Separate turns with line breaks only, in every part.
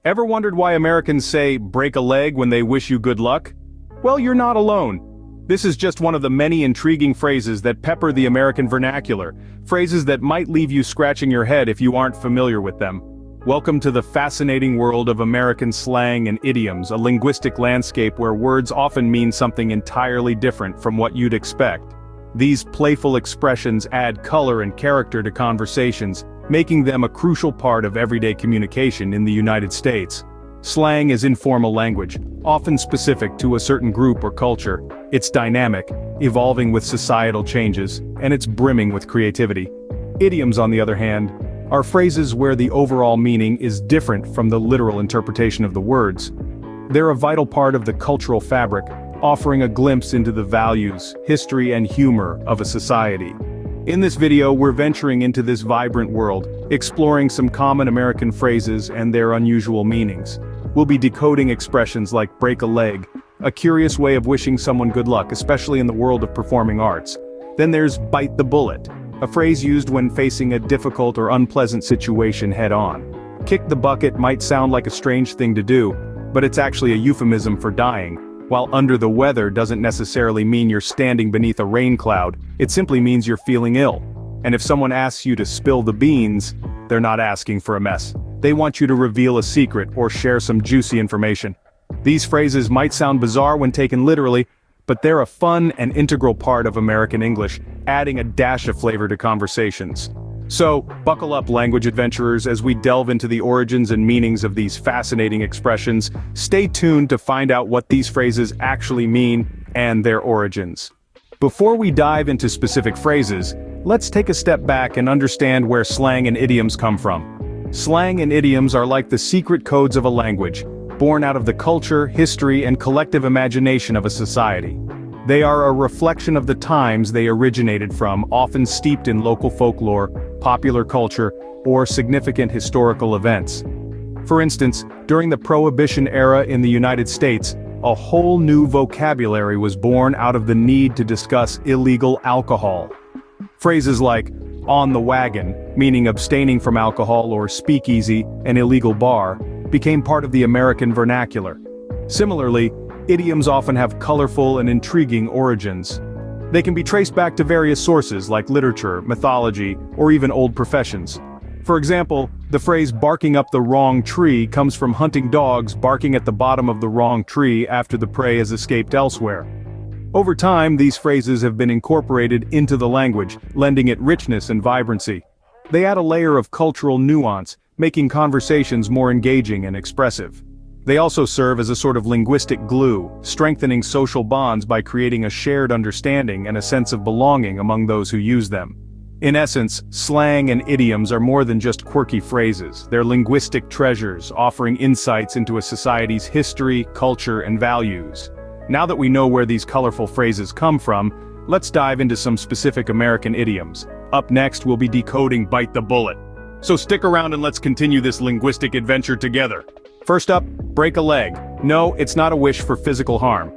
Ever wondered why Americans say break a leg when they wish you good luck? Well, you're not alone. This is just one of the many intriguing phrases that pepper the American vernacular, phrases that might leave you scratching your head if you aren't familiar with them. Welcome to the fascinating world of American slang and idioms, a linguistic landscape where words often mean something entirely different from what you'd expect. These playful expressions add color and character to conversations, making them a crucial part of everyday communication in the United States. Slang is informal language, often specific to a certain group or culture. It's dynamic, evolving with societal changes, and it's brimming with creativity. Idioms, on the other hand, are phrases where the overall meaning is different from the literal interpretation of the words. They're a vital part of the cultural fabric, offering a glimpse into the values, history, and humor of a society. In this video, we're venturing into this vibrant world, exploring some common American phrases and their unusual meanings. We'll be decoding expressions like break a leg, a curious way of wishing someone good luck, especially in the world of performing arts. Then there's bite the bullet, a phrase used when facing a difficult or unpleasant situation head-on. Kick the bucket might sound like a strange thing to do, but it's actually a euphemism for dying. While under the weather doesn't necessarily mean you're standing beneath a rain cloud, it simply means you're feeling ill. And if someone asks you to spill the beans, they're not asking for a mess. They want you to reveal a secret or share some juicy information. These phrases might sound bizarre when taken literally, but they're a fun and integral part of American English, adding a dash of flavor to conversations. So, buckle up, language adventurers, as we delve into the origins and meanings of these fascinating expressions. Stay tuned to find out what these phrases actually mean and their origins. Before we dive into specific phrases, let's take a step back and understand where slang and idioms come from. Slang and idioms are like the secret codes of a language, born out of the culture, history, and collective imagination of a society. They are a reflection of the times they originated from, often steeped in local folklore, popular culture, or significant historical events. For instance, during the Prohibition era in the United States, a whole new vocabulary was born out of the need to discuss illegal alcohol. Phrases like on the wagon, meaning abstaining from alcohol, or speakeasy, an illegal bar, became part of the American vernacular. Similarly, idioms often have colorful and intriguing origins. They can be traced back to various sources like literature, mythology, or even old professions. For example, the phrase barking up the wrong tree comes from hunting dogs barking at the bottom of the wrong tree after the prey has escaped elsewhere. Over time, these phrases have been incorporated into the language, lending it richness and vibrancy. They add a layer of cultural nuance, making conversations more engaging and expressive. They also serve as a sort of linguistic glue, strengthening social bonds by creating a shared understanding and a sense of belonging among those who use them. In essence, slang and idioms are more than just quirky phrases. They're linguistic treasures, offering insights into a society's history, culture, and values. Now that we know where these colorful phrases come from, let's dive into some specific American idioms. Up next, we'll be decoding bite the bullet. So stick around and let's continue this linguistic adventure together. First up, break a leg. No, it's not a wish for physical harm.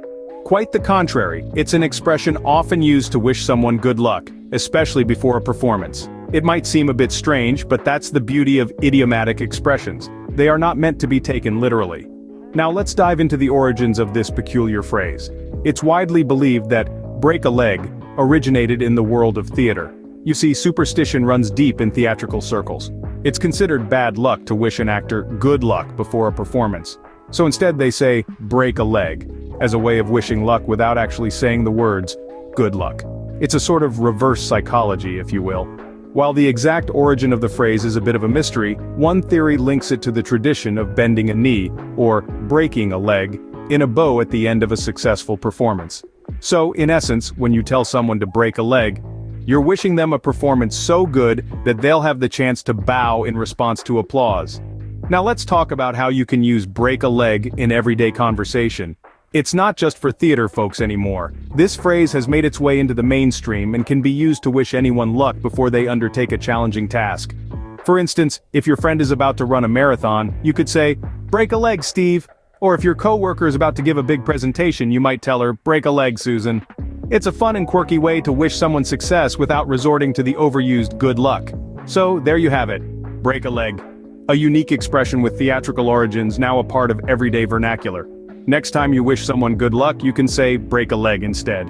Quite the contrary, it's an expression often used to wish someone good luck, especially before a performance. It might seem a bit strange, but that's the beauty of idiomatic expressions. They are not meant to be taken literally. Now let's dive into the origins of this peculiar phrase. It's widely believed that break a leg originated in the world of theater. You see, superstition runs deep in theatrical circles. It's considered bad luck to wish an actor good luck before a performance. So instead they say, break a leg, as a way of wishing luck without actually saying the words, good luck. It's a sort of reverse psychology, if you will. While the exact origin of the phrase is a bit of a mystery, one theory links it to the tradition of bending a knee, or breaking a leg, in a bow at the end of a successful performance. So, in essence, when you tell someone to break a leg, you're wishing them a performance so good that they'll have the chance to bow in response to applause. Now let's talk about how you can use break a leg in everyday conversation. It's not just for theater folks anymore. This phrase has made its way into the mainstream and can be used to wish anyone luck before they undertake a challenging task. For instance, if your friend is about to run a marathon, you could say, break a leg, Steve. Or if your coworker is about to give a big presentation, you might tell her, break a leg, Susan. It's a fun and quirky way to wish someone success without resorting to the overused good luck. So, there you have it. Break a leg. a unique expression with theatrical origins now a part of everyday vernacular. Next time you wish someone good luck, you can say break a leg instead.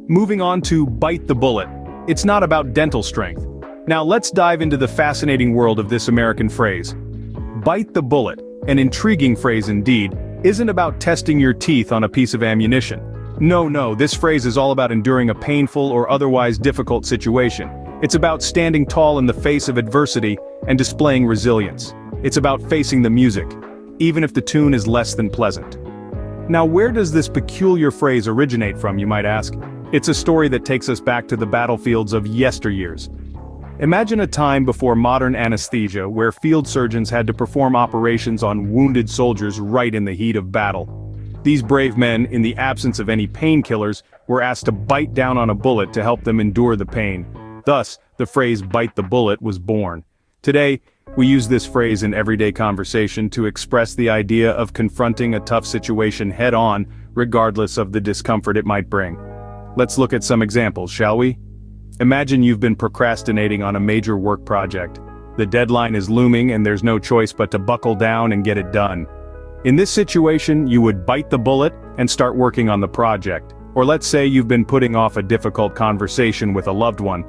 Moving on to bite the bullet. It's not about dental strength. Now let's dive into the fascinating world of this American phrase. Bite the bullet, an intriguing phrase indeed, isn't about testing your teeth on a piece of ammunition. No, this phrase is all about enduring a painful or otherwise difficult situation. It's about standing tall in the face of adversity and displaying resilience. It's about facing the music, even if the tune is less than pleasant. Now, where does this peculiar phrase originate from, you might ask? It's a story that takes us back to the battlefields of yesteryears. Imagine a time before modern anesthesia where field surgeons had to perform operations on wounded soldiers right in the heat of battle. These brave men, in the absence of any painkillers, were asked to bite down on a bullet to help them endure the pain. Thus, the phrase "bite the bullet" was born. Today, we use this phrase in everyday conversation to express the idea of confronting a tough situation head-on, regardless of the discomfort it might bring. Let's look at some examples, shall we? Imagine you've been procrastinating on a major work project. The deadline is looming and there's no choice but to buckle down and get it done. In this situation, you would bite the bullet and start working on the project. Or let's say you've been putting off a difficult conversation with a loved one.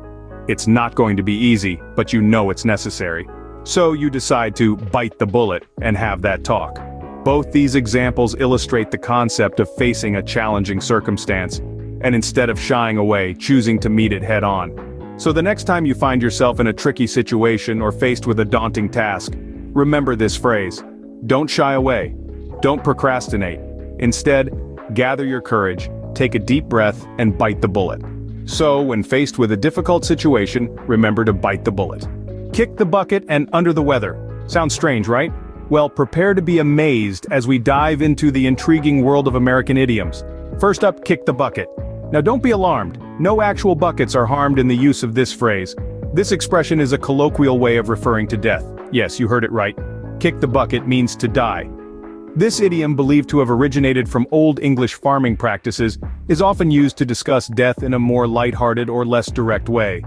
It's not going to be easy, but you know it's necessary. So you decide to bite the bullet and have that talk. Both these examples illustrate the concept of facing a challenging circumstance, and instead of shying away, choosing to meet it head-on. So the next time you find yourself in a tricky situation or faced with a daunting task, remember this phrase. Don't shy away. Don't procrastinate. Instead, gather your courage, take a deep breath, and bite the bullet. So, when faced with a difficult situation, remember to bite the bullet. Kick the bucket and under the weather. Sounds strange, right? Well, prepare to be amazed as we dive into the intriguing world of American idioms. First up, kick the bucket. Now don't be alarmed. No actual buckets are harmed in the use of this phrase. This expression is a colloquial way of referring to death. Yes, you heard it right. Kick the bucket means to die. This idiom, believed to have originated from Old English farming practices, is often used to discuss death in a more lighthearted or less direct way.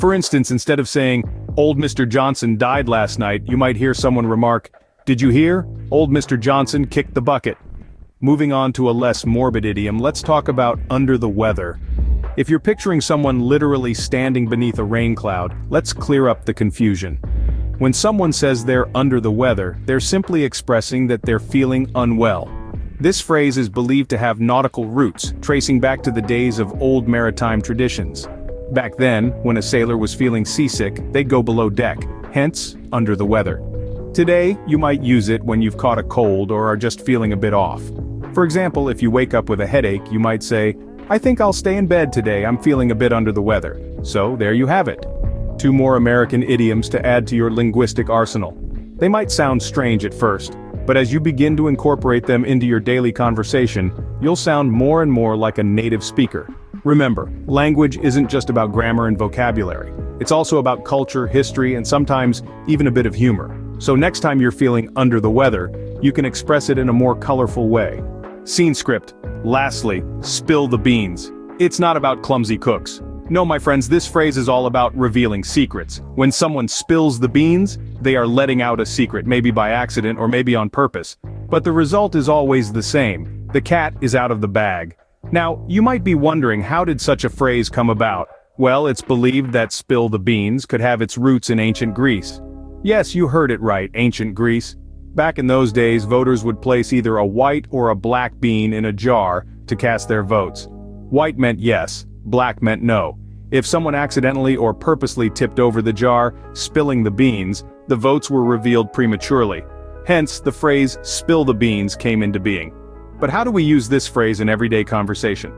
For instance, instead of saying, "Old Mr. Johnson died last night," you might hear someone remark, "Did you hear? Old Mr. Johnson kicked the bucket." Moving on to a less morbid idiom, let's talk about under the weather. If you're picturing someone literally standing beneath a rain cloud, let's clear up the confusion. When someone says they're under the weather, they're simply expressing that they're feeling unwell. This phrase is believed to have nautical roots, tracing back to the days of old maritime traditions. Back then, when a sailor was feeling seasick, they'd go below deck, hence, under the weather. Today, you might use it when you've caught a cold or are just feeling a bit off. For example, if you wake up with a headache, you might say, "I think I'll stay in bed today, I'm feeling a bit under the weather." So there you have it. 2 more American idioms to add to your linguistic arsenal. They might sound strange at first, but as you begin to incorporate them into your daily conversation, you'll sound more and more like a native speaker. Remember, language isn't just about grammar and vocabulary. It's also about culture, history, and sometimes even a bit of humor. So next time you're feeling under the weather, you can express it in a more colorful way. Scene script. Lastly, spill the beans. It's not about clumsy cooks. No, my friends, this phrase is all about revealing secrets. When someone spills the beans, they are letting out a secret, maybe by accident or maybe on purpose. But the result is always the same. The cat is out of the bag. Now, you might be wondering, how did such a phrase come about? Well, it's believed that spill the beans could have its roots in ancient Greece. Yes, you heard it right, ancient Greece. Back in those days, voters would place either a white or a black bean in a jar to cast their votes. White meant yes, black meant no. If someone accidentally or purposely tipped over the jar, spilling the beans, the votes were revealed prematurely. Hence, the phrase "spill the beans" came into being. But how do we use this phrase in everyday conversation?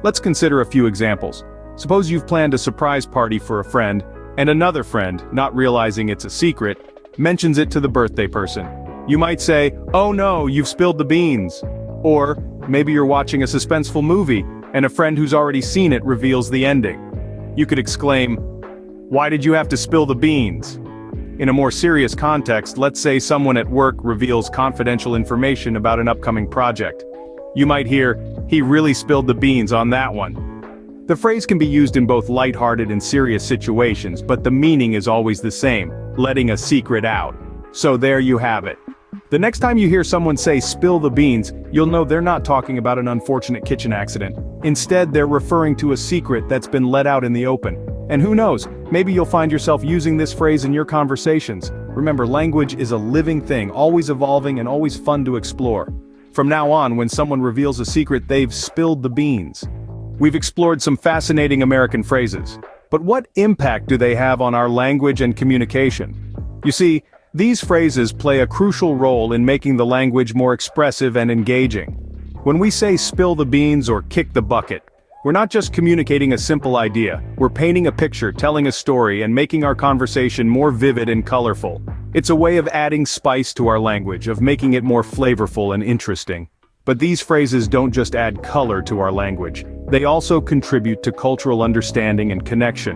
Let's consider a few examples. Suppose you've planned a surprise party for a friend, and another friend, not realizing it's a secret, mentions it to the birthday person. You might say, "Oh no, you've spilled the beans." Or, maybe you're watching a suspenseful movie, and a friend who's already seen it reveals the ending. You could exclaim, "Why did you have to spill the beans?" In a more serious context, let's say someone at work reveals confidential information about an upcoming project. You might hear, "He really spilled the beans on that one." The phrase can be used in both lighthearted and serious situations, but the meaning is always the same, letting a secret out. So there you have it. The next time you hear someone say spill the beans, you'll know they're not talking about an unfortunate kitchen accident. Instead, they're referring to a secret that's been let out in the open. And who knows, maybe you'll find yourself using this phrase in your conversations. Remember, language is a living thing, always evolving and always fun to explore. From now on, when someone reveals a secret, they've spilled the beans. We've explored some fascinating American phrases. But what impact do they have on our language and communication? You see, these phrases play a crucial role in making the language more expressive and engaging. When we say spill the beans or kick the bucket, we're not just communicating a simple idea, we're painting a picture, telling a story, and making our conversation more vivid and colorful. It's a way of adding spice to our language, of making it more flavorful and interesting. But these phrases don't just add color to our language, they also contribute to cultural understanding and connection.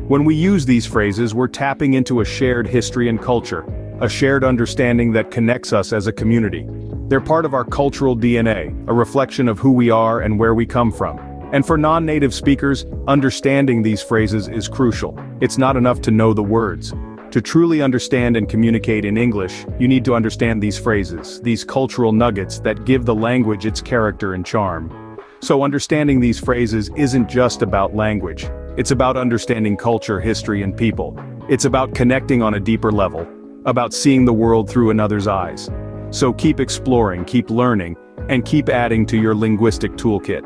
When we use these phrases, we're tapping into a shared history and culture, a shared understanding that connects us as a community. They're part of our cultural DNA, a reflection of who we are and where we come from. And for non-native speakers, understanding these phrases is crucial. It's not enough to know the words. To truly understand and communicate in English, you need to understand these phrases, these cultural nuggets that give the language its character and charm. So understanding these phrases isn't just about language. It's about understanding culture, history, and people. It's about connecting on a deeper level, about seeing the world through another's eyes. So keep exploring, keep learning, and keep adding to your linguistic toolkit.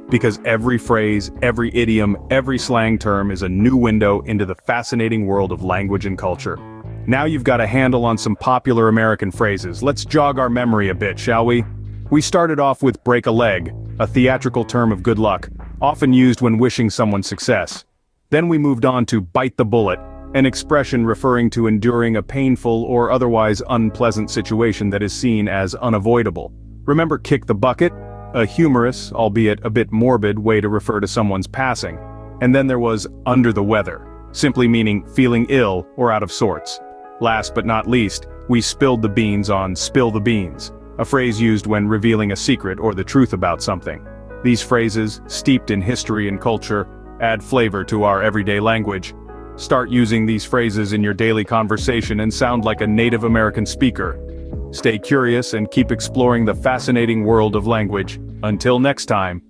Because every phrase, every idiom, every slang term is a new window into the fascinating world of language and culture. Now you've got a handle on some popular American phrases. Let's jog our memory a bit, shall we? We started off with break a leg, a theatrical term of good luck, often used when wishing someone success. Then we moved on to bite the bullet, an expression referring to enduring a painful or otherwise unpleasant situation that is seen as unavoidable. Remember kick the bucket? A humorous, albeit a bit morbid, way to refer to someone's passing. And then there was under the weather, simply meaning feeling ill or out of sorts. Last but not least, we spilled the beans on spill the beans, a phrase used when revealing a secret or the truth about something. These phrases, steeped in history and culture, add flavor to our everyday language. Start using these phrases in your daily conversation and sound like a native American speaker. Stay curious and keep exploring the fascinating world of language. Until next time.